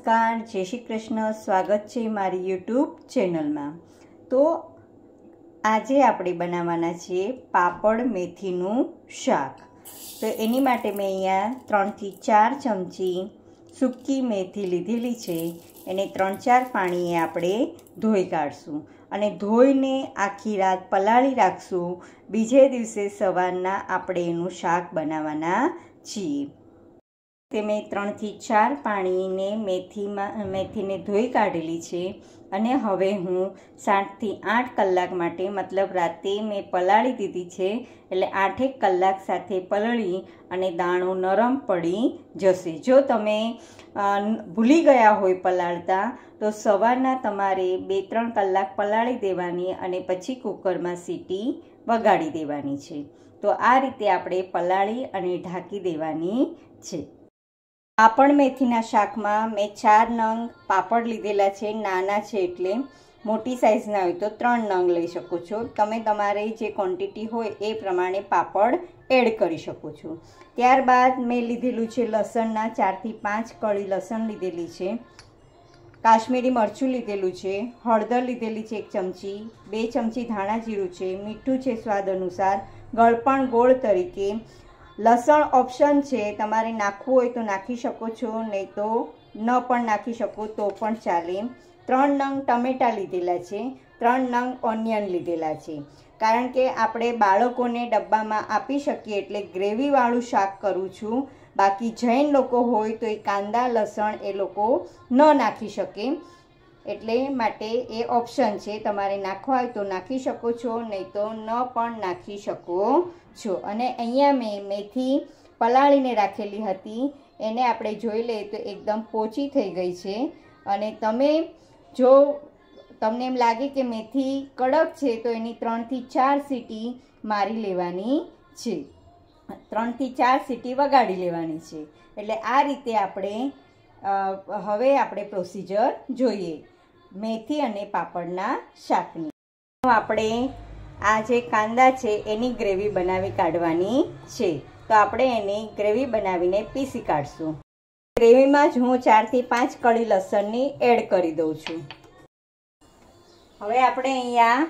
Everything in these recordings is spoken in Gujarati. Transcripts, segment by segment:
નમસ્કાર, જય શ્રી કૃષ્ણ. સ્વાગત છે મારી યુટ્યુબ ચેનલમાં. તો આજે આપણે બનાવવાના છીએ પાપડ મેથીનું શાક. તો એની માટે મેં અહીંયા 3 થી 4 ચમચી સૂકી મેથી લીધેલી છે. એને 3-4 પાણીએ આપણે ધોઈ કાઢશું અને ધોઈને આખી રાત પલાળી રાખશું. બીજે દિવસે સવારના આપણે એનું શાક બનાવવાના છીએ. તે મેં 3 થી 4 પાણીને મેથીને ધોઈ કાઢેલી છે અને હવે હું 7 થી 8 કલાક માટે મતલબ રાતે મેં પલાળી દીધી છે. એટલે 8 કલાક સાથે પલળી અને દાણો નરમ પડી જશે. જો તમે ભૂલી ગયા હોય પલાળતા તો સવારના તમારે 2-3 કલાક પલાળી દેવાની અને પછી કુકરમાં સીટી વગાડી દેવાની છે. તો આ રીતે આપણે પલાળી અને ઢાંકી દેવાની છે. પાપડ મેથીના શાકમાં મેં 4 નંગ પાપડ લીધેલા છે. નાના છે એટલે, મોટી સાઇઝના હોય તો 3 નંગ લઈ શકો છો. તમે તમારી જે ક્વોન્ટિટી હોય એ પ્રમાણે પાપડ એડ કરી શકો છો. ત્યારબાદ મેં લીધેલું છે લસણના 4 થી 5 કળી લસણ લીધેલી છે. કાશ્મીરી મરચું લીધેલું છે. હળદર લીધેલી છે 1 ચમચી. 2 ચમચી ધાણા જીરું છે. મીઠું છે સ્વાદ અનુસાર. ગળપણ ગોળ તરીકે. લસણ ઓપ્શન છે, તમારે નાખવું હોય તો નાખી શકો છો, નહીં તો ન પણ નાખી શકો તો પણ ચાલે. 3 નંગ ટમેટાં લીધેલા છે. 3 નંગ ઓનિયન લીધેલા છે. કારણ કે આપણે બાળકોને ડબ્બામાં આપી શકીએ એટલે ગ્રેવીવાળું શાક કરું છું. બાકી જૈન લોકો હોય તો એ કાંદા લસણ એ લોકો ન નાખી શકે, એટલે માટે એ ઓપ્શન છે. તમારે નાખવા હોય તો નાખી શકો છો, નહીં તો ન પણ નાખી શકો છો. અને અહીંયા મેં મેથી પલાળીને રાખેલી હતી, એને આપણે જોઈ લઈએ તો એકદમ પોચી થઈ ગઈ છે. અને તમે જો તમને એમ લાગે કે મેથી કડક છે તો એની 3 થી 4 સીટી મારી લેવાની છે. 3 થી 4 સીટી વગાડી લેવાની છે. એટલે આ રીતે આપણે હવે આપણે પ્રોસિજર જોઈએ મેથી અને પાપડના શાકની. આપણે આ જે કાંદા છે એની ગ્રેવી બનાવી કાઢવાની છે. તો આપણે એની ગ્રેવી બનાવીને પીસી કાઢશું. ગ્રેવીમાં જ હું 4 થી 5 કળી લસણની એડ કરી દઉં છું. હવે આપણે અહીંયા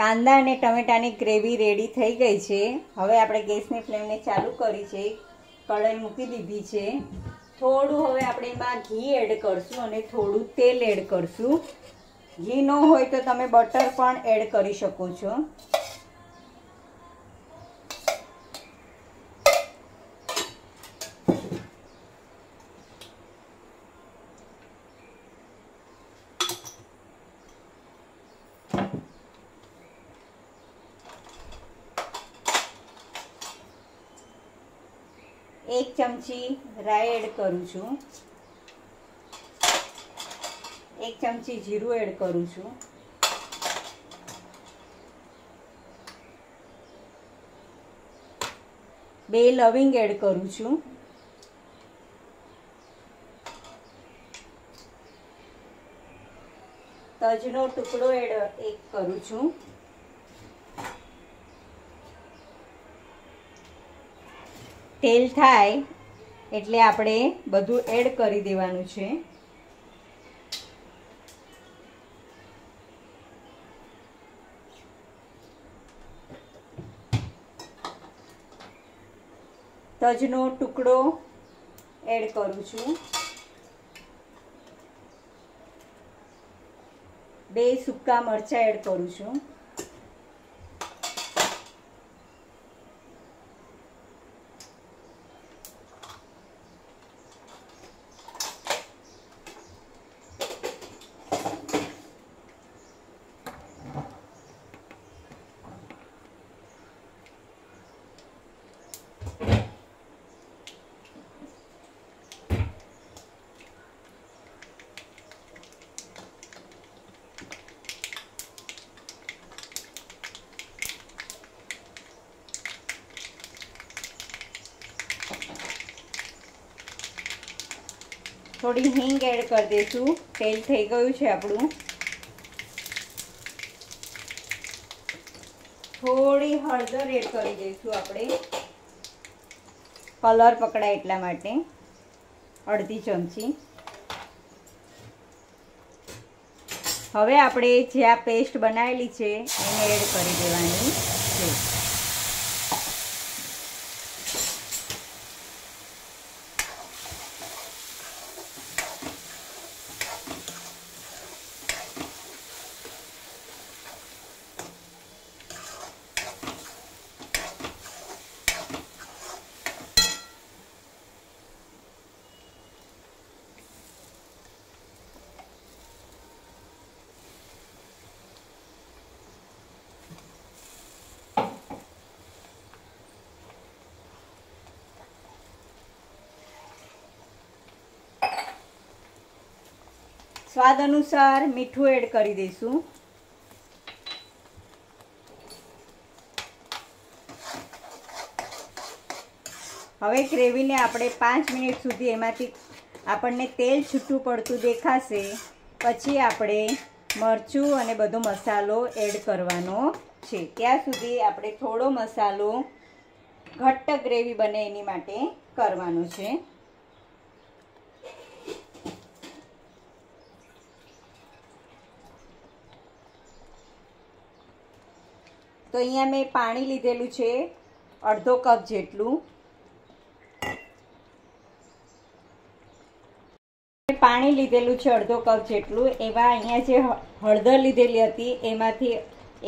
કાંદા અને ટમેટાની ગ્રેવી રેડી થઈ ગઈ છે. હવે આપણે ગેસની ફ્લેમને ચાલુ કરી છે. કઢાઈ મૂકી દીધી છે. થોડું હવે આપણે એમાં ઘી એડ કરશું અને થોડું તેલ એડ કરશું. ઘી ન હોય તો તમે બટર પણ એડ કરી શકો છો. એક ચમચી રાઈ એડ કરું છું. 1 ચમચી જીરું એડ કરું છું. બે લવિંગ એડ કરું છું. તજનો ટુકડો એડ કરું છું. તેલ થાય એટલે આપણે બધું એડ કરી દેવાનું છે. તજનો ટુકડો એડ કરું છું. 2 સૂકા મરચાં એડ કરું છું. થોડી હિંગ એડ કરી દઈશું. તેલ થઈ ગયું છે આપણું. થોડી હળદર એડ કરી દઈશું આપણે, કલર પકડાય એટલા માટે. અડધી ચમચી. હવે આપણે જે આ પેસ્ટ બનાવેલી છે એને એડ કરી દેવાની છે. સ્વાદ અનુસાર મીઠું એડ કરી દઈશું. હવે ગ્રેવીને આપણે 5 મિનિટ સુધી એમાંથી આપણને તેલ છૂટું પડતું દેખાશે પછી આપણે મરચું અને બધો મસાલો એડ કરવાનો છે. ત્યાં સુધી આપણે થોડો મસાલો ઘટ્ટ ગ્રેવી બને એની માટે કરવાનો છે. તો અહીંયા મેં પાણી લીધેલું છે અડધો કપ જેટલું. પાણી લીધેલું છે અડધો કપ જેટલું. એમાં અહીંયા જે હળદર લીધેલી હતી એમાંથી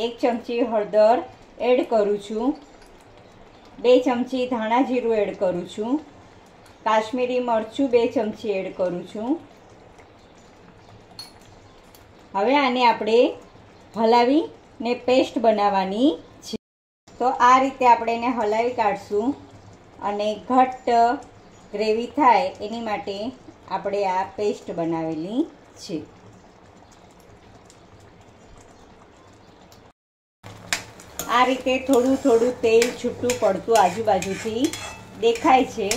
1 ચમચી હળદર એડ કરું છું. 2 ચમચી ધાણા જીરું એડ કરું છું. કાશ્મીરી મરચું 2 ચમચી એડ કરું છું. હવે આને આપણે હલાવીને પેસ્ટ બનાવવાની છે. તો આ રીતે આપણે એને હલાવી કાઢશું અને ઘટ્ટ ગ્રેવી થાય એની માટે આપણે આ પેસ્ટ બનાવેલી છે. આ રીતે થોડું થોડું તેલ છૂટું પડતું આજુબાજુથી દેખાય છે.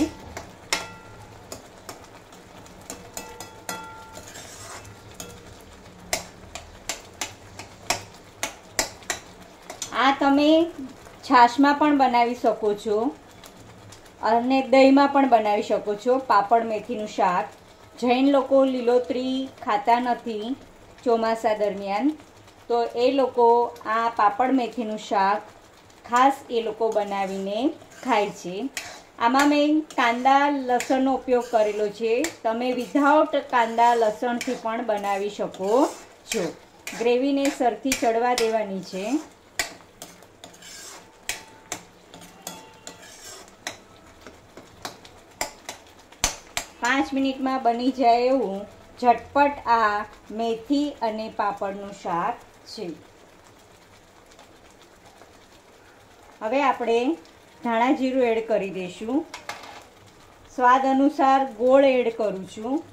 આ તમે છાશમાં પણ બનાવી શકો છો અને દહીંમાં પણ બનાવી શકો છો. પાપડ મેથીનું શાક. જૈન લોકો લીલોતરી ખાતા નથી ચોમાસા દરમિયાન, તો એ લોકો આ પાપડ મેથીનું શાક ખાસ એ લોકો બનાવીને ખાય છે. આમાં મેં કાંદા લસણનો ઉપયોગ કરેલો છે. તમે વિધાઉટ કાંદા લસણથી પણ બનાવી શકો છો. ગ્રેવીને સરખી ચડવા દેવાની છે. પાંચ મિનિટમાં બની જાય એવું ઝટપટ આ મેથી અને પાપડનું શાક છે. હવે આપણે ધાણા જીરું એડ કરી દઈશું. સ્વાદ અનુસાર ગોળ એડ કરું છું.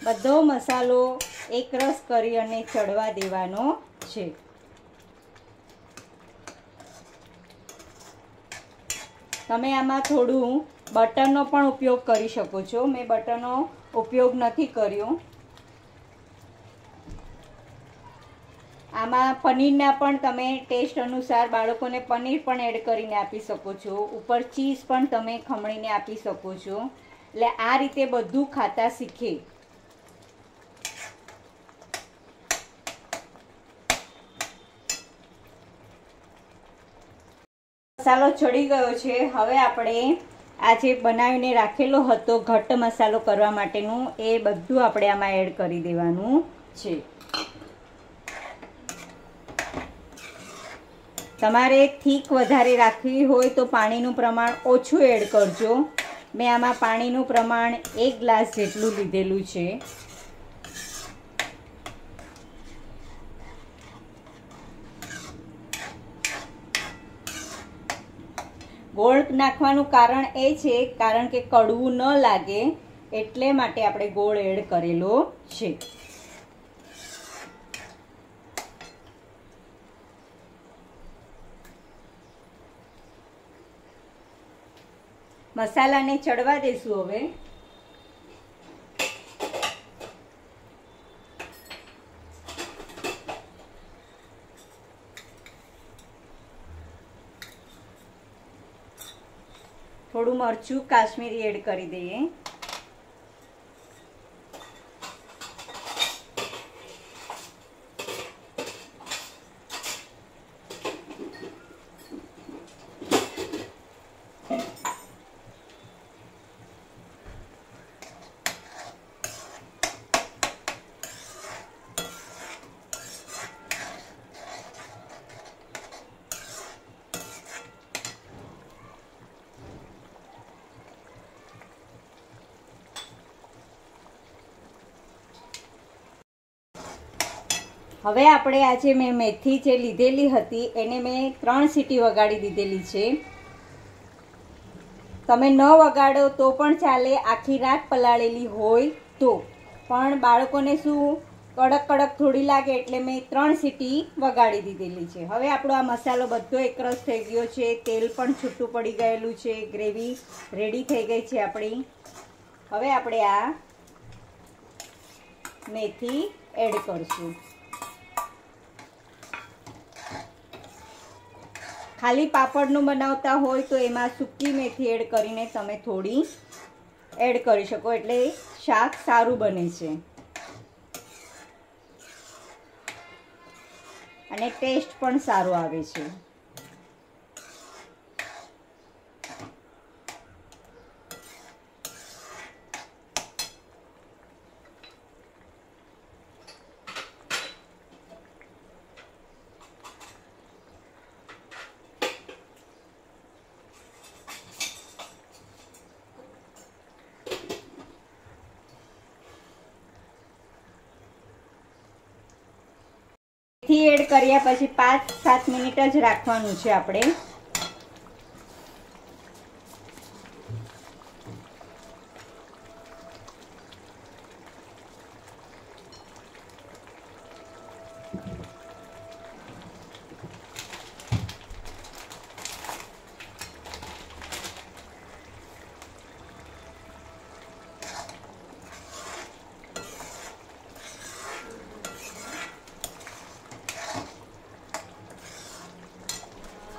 બધો મસાલો એકરસ કરી અને ચડવા દેવાનો છે. તમે આમાં થોડું બટરનો પણ ઉપયોગ કરી શકો છો. મેં બટરનો ઉપયોગ નથી કર્યો. આમાં પનીરના પણ તમે ટેસ્ટ અનુસાર બાળકોને પનીર પણ એડ કરીને આપી શકો છો. ઉપર ચીઝ પણ તમે ખમણીને આપી શકો છો. એટલે આ રીતે બધું ખાતા શીખે. મસાલો ચડી ગયો છે. હવે આપણે આ જે બનાવીને રાખેલો હતો ઘટ્ટ મસાલો કરવા માટેનું એ બધું આપણે આમાં એડ કરી દેવાનું છે. તમારે થીક વધારે રાખવી હોય તો પાણીનું પ્રમાણ ઓછું એડ કરજો. મેં આમાં પાણીનું પ્રમાણ 1 ગ્લાસ જેટલું લીધેલું છે. ગોળ નાખવાનું કારણ એ છે કારણ કે કડવું ન લાગે એટલે માટે આપણે ગોળ એડ કરેલો છે. મસાલાને ચડવા દેશું. હવે થોડું મરચું કાશ્મીરી એડ કરી દઈએ. હવે આપણે આજે મેં મેથી જે લીધેલી હતી એને મેં 3 સીટી વગાડી દીધેલી છે. તમે ન વગાડો તો પણ ચાલે, આખી રાત પલાળેલી હોય તો. પણ બાળકોને શું કડક કડક થોડી લાગે એટલે મેં 3 સીટી વગાડી દીધેલી છે. હવે આપણો આ મસાલો બધો એકરસ થઈ ગયો છે, તેલ પણ છૂટું પડી ગયેલું છે, ગ્રેવી રેડી થઈ ગઈ છે આપણી. હવે આપણે આ મેથી એડ કરશું. ખાલી પાપડનું બનાવતા હોય તો એમાં સૂકી મેથી એડ કરીને તમે થોડી એડ કરી શકો, એટલે શાક સારું બને છે અને ટેસ્ટ પણ સારો આવે છે. મેથી એડ કર્યા પછી 5-7 મિનિટ જ રાખવાનું છે આપણે.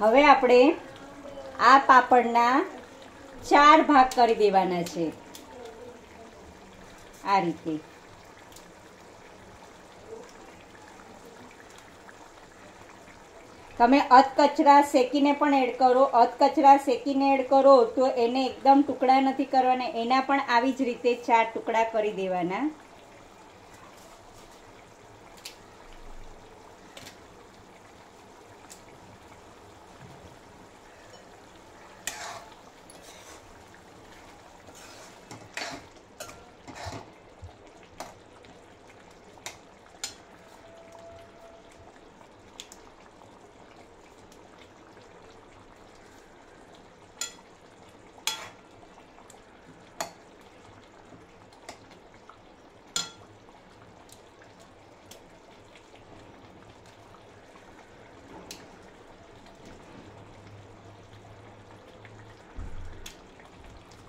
હવે આપણે આ પાપડના 4 ભાગ કરી દેવાના છે આ રીતે. તમે અધકચરા શેકીને પણ એડ કરો. અધકચરા શેકીને એડ કરો તો એને એકદમ ટુકડા નથી કરવાના, એના પણ આવી જ રીતે 4 ટુકડા કરી દેવાના.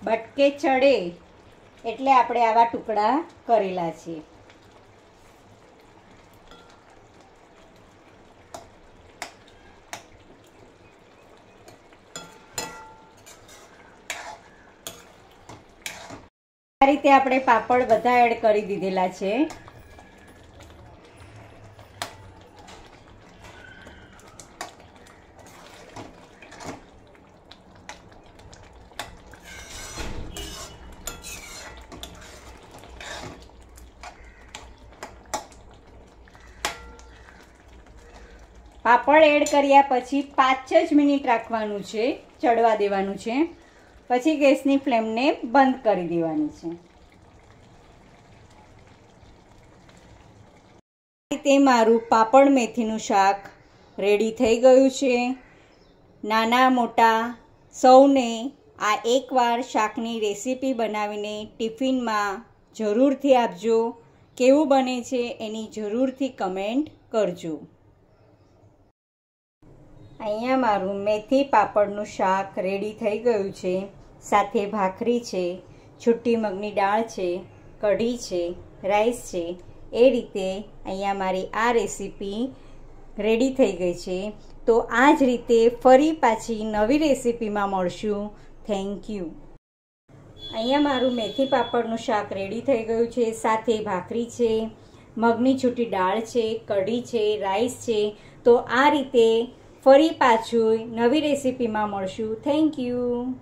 બટકે ચડે એટલે આપણે આવા ટુકડા કરેલા છે. આ રીતે આપણે પાપડ બધા એડ કરી દીધેલા છે. પાપડ એડ કર્યા પછી 5 જ મિનિટ રાખવાનું છે, ચડવા દેવાનું છે. પછી ગેસની ફ્લેમને બંધ કરી દેવાની છે. તે મારું પાપડ મેથીનું શાક રેડી થઈ ગયું છે. નાના મોટા સૌને આ એકવાર શાકની રેસીપી બનાવીને ટિફિનમાં જરૂરથી આપજો. કેવું બને છે એની જરૂરથી કમેન્ટ કરજો. અહીંયા મારું મેથી પાપડનું શાક રેડી થઈ ગયું છે. સાથે ભાખરી છે, છૂટી મગની દાળ છે, કઢી છે, રાઈસ છે. એ રીતે અહીંયા મારી આ રેસીપી રેડી થઈ ગઈ છે. તો આ જ રીતે ફરી પાછી નવી રેસીપીમાં મળશું. Thank you. અહીંયા મારું મેથી પાપડનું શાક રેડી થઈ ગયું છે. સાથે ભાખરી છે, મગની છૂટી દાળ છે, કઢી છે, રાઈસ છે. તો આ રીતે ફરી પાછું નવી રેસીપીમાં મળશું. Thank you.